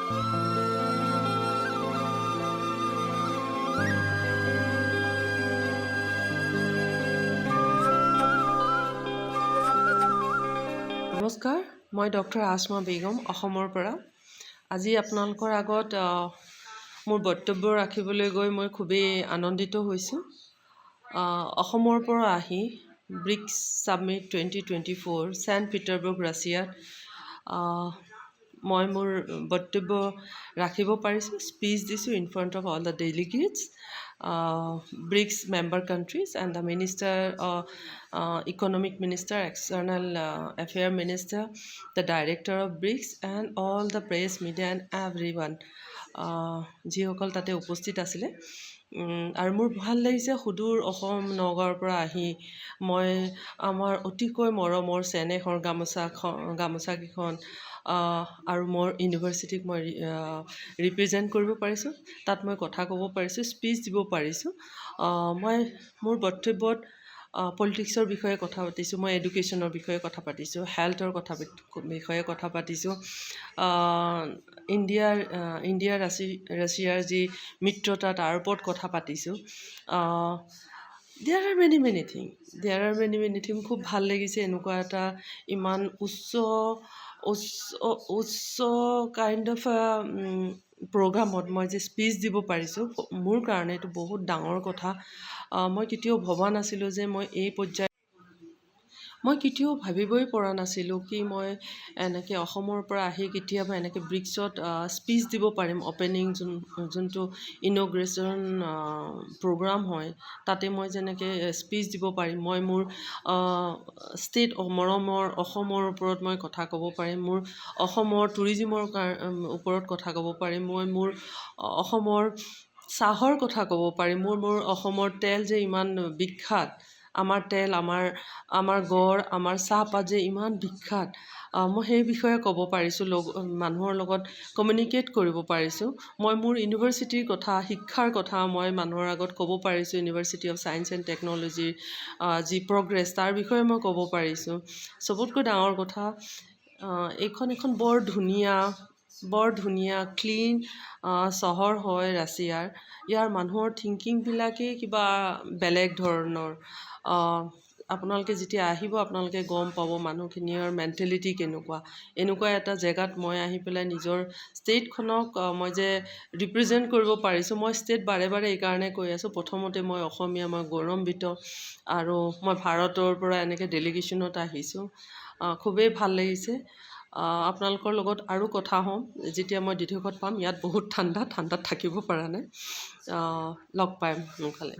নমস্কাৰ, মই ডক্টৰ আসমা বেগম অসমৰ পৰা। আজি আপোনালোকৰ আগত মোৰ বক্তব্য ৰাখিবলৈ গৈ মই খুবেই আনন্দিত হৈছোঁ। অসমৰ পৰা আহি ব্ৰিক্স ছামিট 2024 ছেণ্ট পিটাৰবৰ্গ ৰাছিয়াত মই মোৰ বক্তব্য ৰাখিব পাৰিছোঁ। স্পীচ দিছোঁ in front of all the delegates, BRICS member countries and the minister, economic minister, external affair minister, the director of BRICS and all the press, media and everyone যিসকল তাতে উপস্থিত আছিলে। আৰু মোৰ ভাল লাগিছে সুদূৰ অসম নগাঁৱৰ পৰা আহি মই আমাৰ অতিকৈ মৰমৰ চেনেহৰ গামোচাকেইখন আৰু মোৰ ইউনিভাৰ্চিটিক মই ৰিপ্ৰেজেণ্ট কৰিব পাৰিছোঁ। তাত মই কথা ক'ব পাৰিছোঁ, স্পীচ দিব পাৰিছোঁ। মই মোৰ বক্তব্যত পলিটিক্সৰ বিষয়ে কথা পাতিছোঁ, মই এডুকেশ্যনৰ বিষয়ে কথা পাতিছোঁ, হেল্থৰ বিষয়ে কথা পাতিছোঁ, ইণ্ডিয়া ৰাছিয়াৰ যি মিত্ৰতা তাৰ ওপৰত কথা পাতিছোঁ। দেয়াৰ আৰ মেনি থিং খুব ভাল লাগিছে। এনেকুৱা এটা ইমান উচ্চ কাইণ্ড অফ প্ৰগ্ৰামত মই যে স্পীচ দিব পাৰিছোঁ, মোৰ কাৰণে এইটো বহুত ডাঙৰ কথা। মই কেতিয়াও ভবা নাছিলোঁ যে মই কেতিয়াও ভাবিবই পৰা নাছিলোঁ কি মই এনেকৈ অসমৰ পৰা আহি কেতিয়াবা এনেকৈ ব্ৰিক্সত স্পীচ দিব পাৰিম। অপেনিং যোনটো ইনগ্ৰেশ্যন প্ৰগ্ৰাম হয় তাতে মই যেনেকৈ স্পীচ দিব পাৰিম। মই মোৰ ষ্টেট মৰমৰ অসমৰ ওপৰত মই কথা ক'ব পাৰিম, মোৰ অসমৰ টুৰিজিমৰ ওপৰত কথা ক'ব পাৰিম, মই মোৰ অসমৰ চাহৰ কথা ক'ব পাৰিম, মোৰ অসমৰ তেল যে ইমান বিখ্যাত, আমাৰ তেল, আমাৰ গড়, আমাৰ চাহপাত যে ইমান বিখ্যাত, মই সেই বিষয়ে ক'ব পাৰিছোঁ, মানুহৰ লগত কমিউনিকেট কৰিব পাৰিছোঁ। মই মোৰ ইউনিভাৰ্চিটিৰ কথা, শিক্ষাৰ কথা মই মানুহৰ আগত ক'ব পাৰিছোঁ। ইউনিভাৰ্চিটি অফ ছায়েন্স এণ্ড টেকন'লজিৰ যি প্ৰগ্ৰেছ তাৰ বিষয়ে মই ক'ব পাৰিছোঁ। চবতকৈ ডাঙৰ কথা, এইখন এখন বৰ ধুনীয়া ক্লিন চহৰ হয় ৰাছিয়াৰ। ইয়াৰ মানুহৰ থিংকিংবিলাকেই কিবা বেলেগ ধৰণৰ। আপোনালোকে যেতিয়া আহিব আপোনালোকে গম পাব মানুহখিনিৰ মেণ্টেলিটি কেনেকুৱা। এনেকুৱা এটা জেগাত মই আহি পেলাই নিজৰ ষ্টেটখনক মই যে ৰিপ্ৰেজেণ্ট কৰিব পাৰিছোঁ। মই ষ্টেট বাৰে এইকাৰণে কৈ আছোঁ, প্ৰথমতে মই অসমীয়া, মই গৌৰৱান্বিত, আৰু মই ভাৰতৰ পৰা এনেকৈ ডেলিগেশ্যনত আহিছোঁ। খুবেই ভাল লাগিছে। আপোনালোকৰ লগত আৰু কথা হ'ম যেতিয়া মই ডিব্ৰুগড়ত পাম। ইয়াত বহুত ঠাণ্ডাত থাকিব পৰা নাই। লগ পাম সোনকালে।